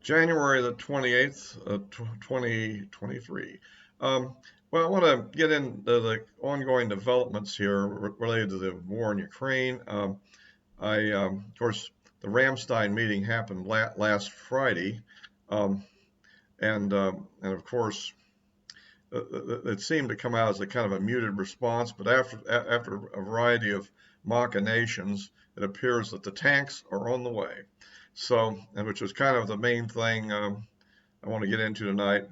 January the 28th, 2023. Well, I want to get into the ongoing developments here related to the war in Ukraine. Of course, the Ramstein meeting happened last Friday, um, and of course, it seemed to come out as a kind of a muted response. But after a variety of machinations, it appears that the tanks are on the way. So, and which is kind of the main thing I want to get into tonight.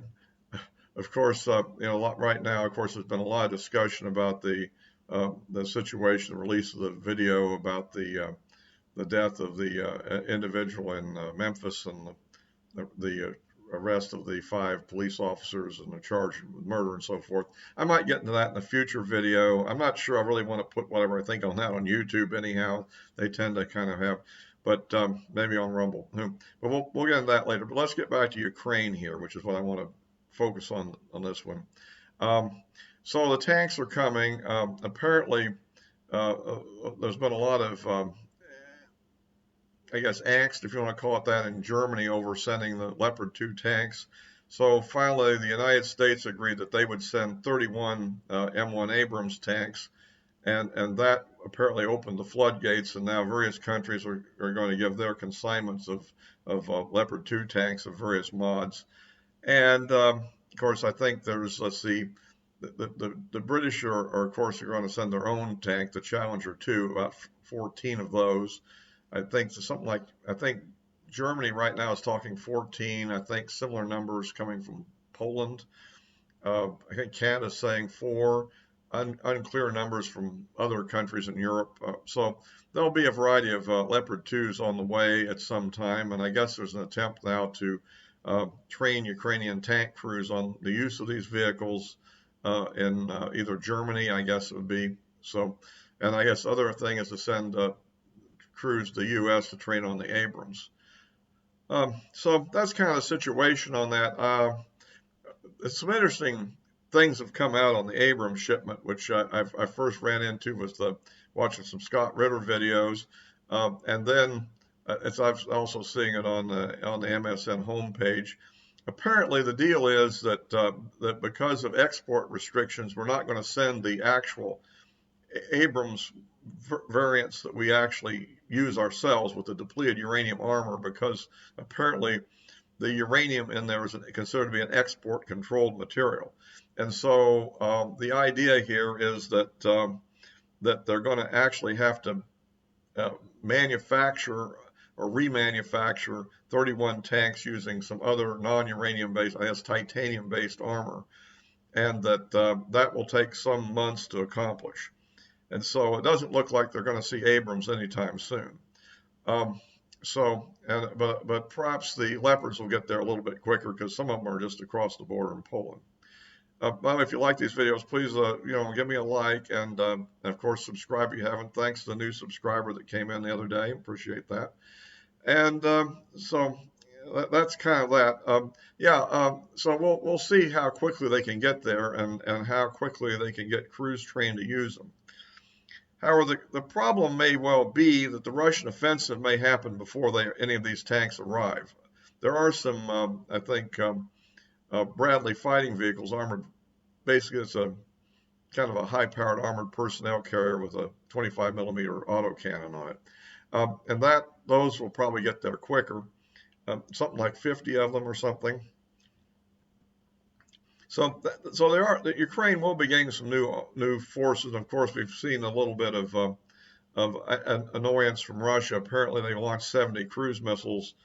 Of course, right now, of course, there's been a lot of discussion about the situation, the release of the video about the death of the individual in Memphis and the arrest of the 5 police officers and the charge with murder and so forth. I might get into that in a future video. I'm not sure I really want to put whatever I think on that on YouTube anyhow. They tend to kind of have, but maybe on Rumble. But we'll get into that later. But let's get back to Ukraine here, which is what I want to focus on this one. So the tanks are coming. Apparently, there's been a lot of I guess, angst, if you want to call it that, in Germany over sending the Leopard 2 tanks. So finally, the United States agreed that they would send 31 M1 Abrams tanks, and that apparently opened the floodgates, and now various countries are going to give their consignments of Leopard 2 tanks of various mods. And of course, I think there's, let's see, the British are of course, going to send their own tank, the Challenger 2, about 14 of those. I think Germany right now is talking 14. I think similar numbers coming from Poland. I think Canada's saying 4. Unclear numbers from other countries in Europe. So there'll be a variety of Leopard 2s on the way at some time. And I guess there's an attempt now to train Ukrainian tank crews on the use of these vehicles in either Germany, I guess it would be. So, and I guess the other thing is to send crews to the U.S. to train on the Abrams. So that's kind of the situation on that. Some interesting things have come out on the Abrams shipment, which I first ran into was watching some Scott Ritter videos, and then I'm also seeing it on the MSN homepage. Apparently, the deal is that that because of export restrictions, we're not going to send the actual Abrams variants that we actually use ourselves with the depleted uranium armor, because apparently the uranium in there is considered to be an export controlled material. And so the idea here is that that they're going to actually have to manufacture or remanufacture 31 tanks using some other non-uranium based, I guess titanium based armor, and that that will take some months to accomplish. And so it doesn't look like they're going to see Abrams anytime soon. But perhaps the Leopards will get there a little bit quicker, because some of them are just across the border in Poland. Well, if you like these videos, please give me a like, and of course subscribe if you haven't. Thanks to the new subscriber that came in the other day. Appreciate that. And so that's kind of that. So we'll see how quickly they can get there, and how quickly they can get crews trained to use them. However, the problem may well be that the Russian offensive may happen before any of these tanks arrive. There are some, I think, Bradley fighting vehicles, armored. Basically, it's a kind of a high-powered armored personnel carrier with a 25mm autocannon on it, and those will probably get there quicker, something like 50 of them or something. So Ukraine will be getting some new forces. Of course, we've seen a little bit of annoyance from Russia. Apparently, they launched 70 cruise missiles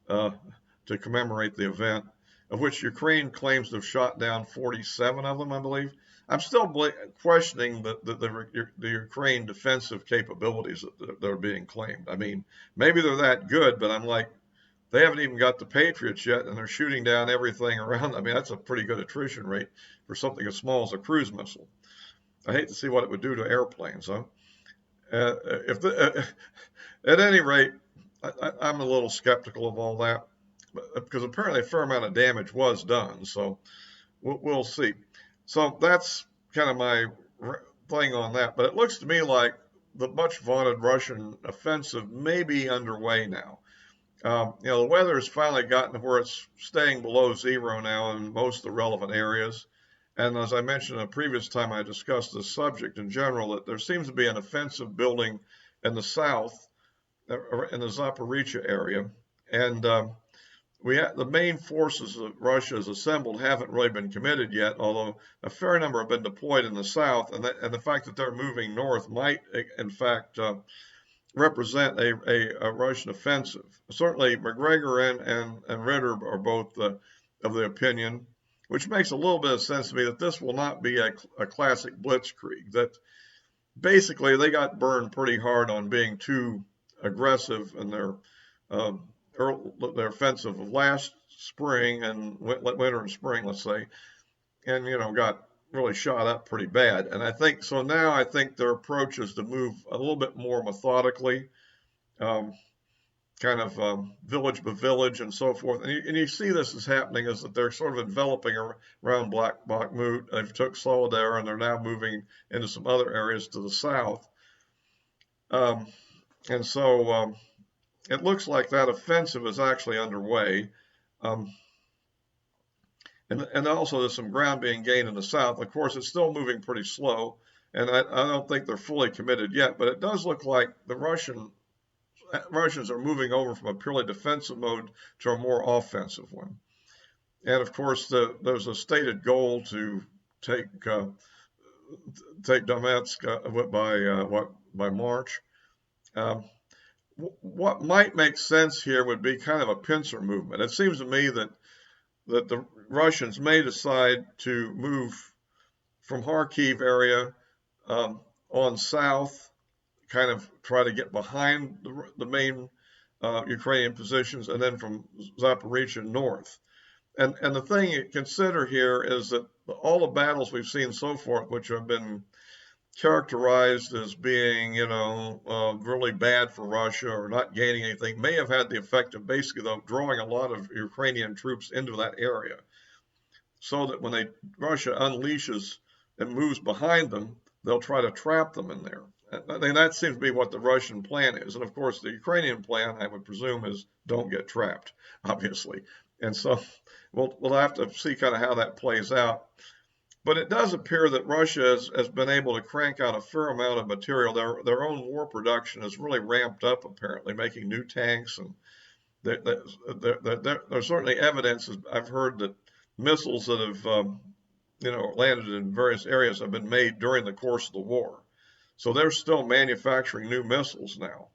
to commemorate the event, of which Ukraine claims to have shot down 47 of them, I believe. I'm still questioning the Ukraine defensive capabilities that are being claimed. I mean, maybe they're that good, but I'm like, they haven't even got the Patriots yet, and they're shooting down everything around. I mean, that's a pretty good attrition rate for something as small as a cruise missile. I hate to see what it would do to airplanes, huh? At any rate, I'm a little skeptical of all that, because apparently a fair amount of damage was done. So we'll see. So that's kind of my thing on that. But it looks to me like the much vaunted Russian offensive may be underway now. The weather has finally gotten to where it's staying below zero now in most of the relevant areas. And as I mentioned the previous time I discussed this subject in general, that there seems to be an offensive building in the south, in the Zaporizhia area. And the main forces that Russia has assembled haven't really been committed yet, although a fair number have been deployed in the south. And the fact that they're moving north might, in fact, represent a Russian offensive. Certainly, McGregor and Ritter are both of the opinion, which makes a little bit of sense to me, that this will not be a classic blitzkrieg, that basically they got burned pretty hard on being too aggressive in their offensive of last spring and winter and spring, let's say, and got really shot up pretty bad. And I think so now. I think their approach is to move a little bit more methodically, um, kind of village by village and so forth. And you see this is happening, is that they're sort of enveloping around Bakhmut. They've took Solidar and they're now moving into some other areas to the south. Um, and so it looks like that offensive is actually underway. Um, and also there's some ground being gained in the south. Of course, it's still moving pretty slow, and I don't think they're fully committed yet, but it does look like the Russians are moving over from a purely defensive mode to a more offensive one. And of course, there's a stated goal to take Donetsk by March. What might make sense here would be kind of a pincer movement. It seems to me that the Russians may decide to move from Kharkiv area on south, kind of try to get behind the main Ukrainian positions, and then from Zaporizhia north. And the thing you consider here is that all the battles we've seen so far, which have been characterized as being, really bad for Russia or not gaining anything, may have had the effect of basically, though, drawing a lot of Ukrainian troops into that area, so that when Russia unleashes and moves behind them, they'll try to trap them in there. I mean, that seems to be what the Russian plan is. And of course, the Ukrainian plan, I would presume, is don't get trapped, obviously. And so we'll have to see kind of how that plays out. But it does appear that Russia has been able to crank out a fair amount of material. Their own war production is really ramped up, apparently, making new tanks. And there's certainly evidence, I've heard, that missiles that have landed in various areas have been made during the course of the war. So they're still manufacturing new missiles now.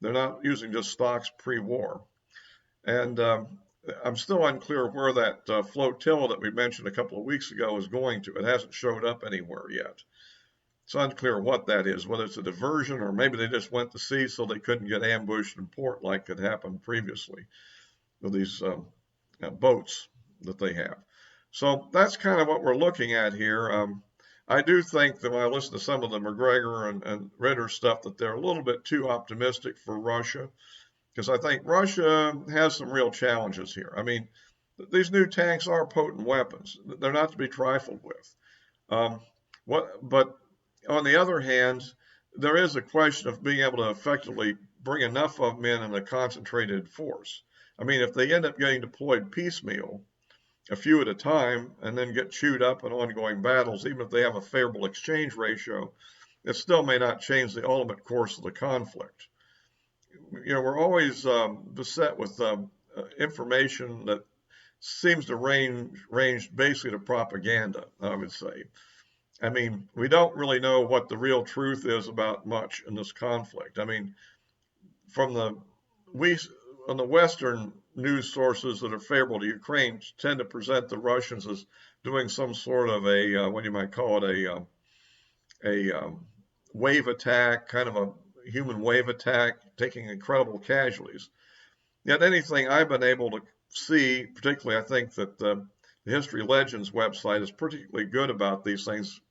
They're not using just stocks pre-war. And I'm still unclear where that flotilla that we mentioned a couple of weeks ago is going to. It hasn't showed up anywhere yet. It's unclear what that is, whether it's a diversion or maybe they just went to sea so they couldn't get ambushed in port like had happened previously with these boats that they have. So that's kind of what we're looking at here. I do think that when I listen to some of the McGregor and Ritter stuff, that they're a little bit too optimistic for Russia, because I think Russia has some real challenges here. I mean, these new tanks are potent weapons. They're not to be trifled with. But on the other hand, there is a question of being able to effectively bring enough of them in a concentrated force. I mean, if they end up getting deployed piecemeal, a few at a time, and then get chewed up in ongoing battles, even if they have a favorable exchange ratio, it still may not change the ultimate course of the conflict. We're always beset with information that seems to range basically to propaganda, I would say. I mean, we don't really know what the real truth is about much in this conflict. I mean, on the Western news sources that are favorable to Ukraine tend to present the Russians as doing some sort of what you might call it, a wave attack, kind of a human wave attack, taking incredible casualties. Yet anything I've been able to see, particularly I think that the History Legends website is particularly good about these things.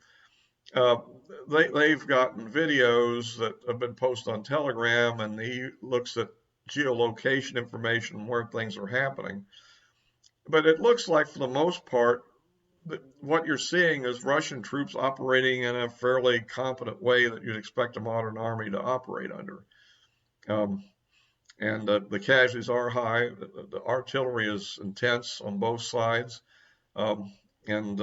They've gotten videos that have been posted on Telegram, and he looks at geolocation information where things are happening. But it looks like, for the most part, what you're seeing is Russian troops operating in a fairly competent way that you'd expect a modern army to operate under. and the casualties are high. The artillery is intense on both sides, um, and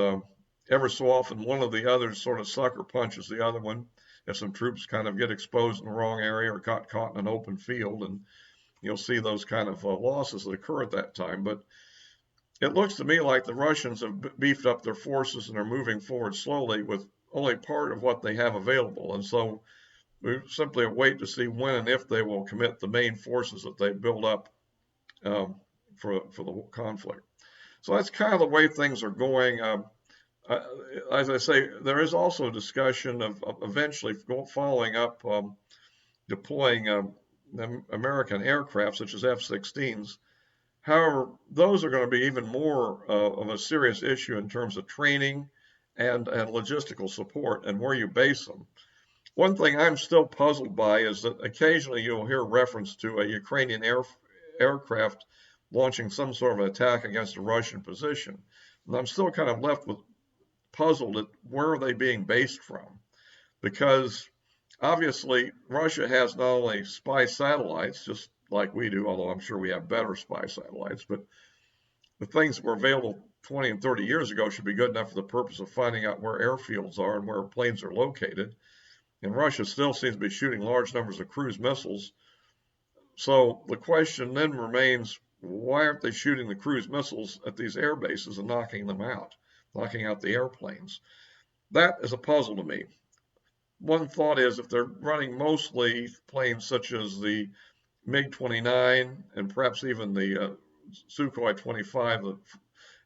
ever so often one of the others sort of sucker punches the other one if some troops kind of get exposed in the wrong area or got caught in an open field, and you'll see those kind of losses that occur at that time. But it looks to me like the Russians have beefed up their forces and are moving forward slowly with only part of what they have available. And so we simply await to see when and if they will commit the main forces that they build up um, for the conflict. So that's kind of the way things are going. As I say, there is also discussion of eventually following up deploying American aircraft such as F-16s. However, those are going to be even more of a serious issue in terms of training and logistical support and where you base them. One thing I'm still puzzled by is that occasionally you'll hear reference to a Ukrainian aircraft launching some sort of attack against a Russian position. And I'm still kind of left with puzzled at where are they being based from, because obviously Russia has not only spy satellites, just like we do, although I'm sure we have better spy satellites, but the things that were available 20 and 30 years ago should be good enough for the purpose of finding out where airfields are and where planes are located. And Russia still seems to be shooting large numbers of cruise missiles. So the question then remains, why aren't they shooting the cruise missiles at these air bases and knocking them out, knocking out the airplanes? That is a puzzle to me. One thought is if they're running mostly planes such as the MiG-29 and perhaps even the Sukhoi-25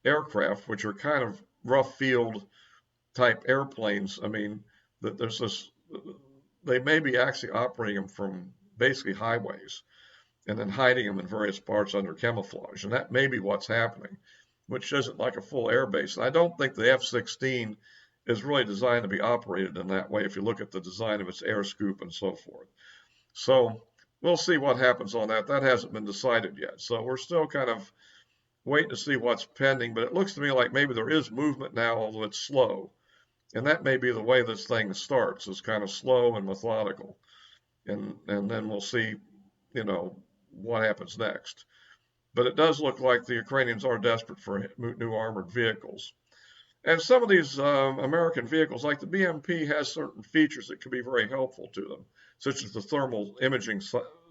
aircraft, which are kind of rough field type airplanes, I mean, that there's this, they may be actually operating them from basically highways and then hiding them in various parts under camouflage. And that may be what's happening, which isn't like a full air base. And I don't think the F-16 is really designed to be operated in that way if you look at the design of its air scoop and so forth. So we'll see what happens on that. That hasn't been decided yet. So we're still kind of waiting to see what's pending. But it looks to me like maybe there is movement now, although it's slow. And that may be the way this thing starts, is kind of slow and methodical. And then we'll see, what happens next. But it does look like the Ukrainians are desperate for new armored vehicles. And some of these American vehicles, like the BMP, has certain features that could be very helpful to them, such as the thermal imaging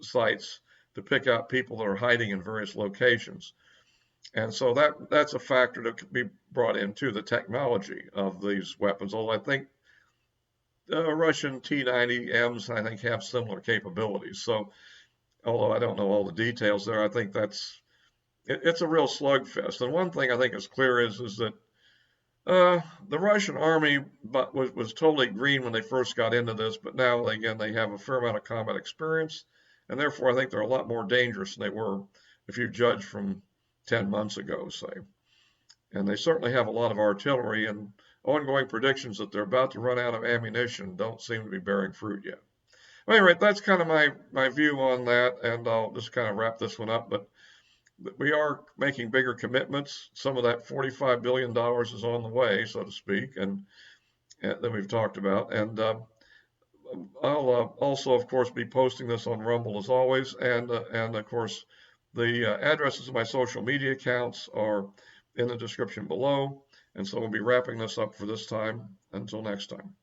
sites to pick out people that are hiding in various locations. And so that's a factor that could be brought into the technology of these weapons, although I think Russian T-90Ms, I think, have similar capabilities. So although I don't know all the details there, I think it's a real slugfest. And one thing I think is clear is that the Russian army was totally green when they first got into this, but now, again, they have a fair amount of combat experience, and therefore I think they're a lot more dangerous than they were if you judge from 10 months ago, say. And they certainly have a lot of artillery, and ongoing predictions that they're about to run out of ammunition don't seem to be bearing fruit yet. At any rate, that's kind of my view on that, and I'll just kind of wrap this one up. But we are making bigger commitments. Some of that $45 billion is on the way, so to speak, and that we've talked about. And I'll also, of course, be posting this on Rumble as always, and of course, the addresses of my social media accounts are in the description below. And so we'll be wrapping this up for this time. Until next time.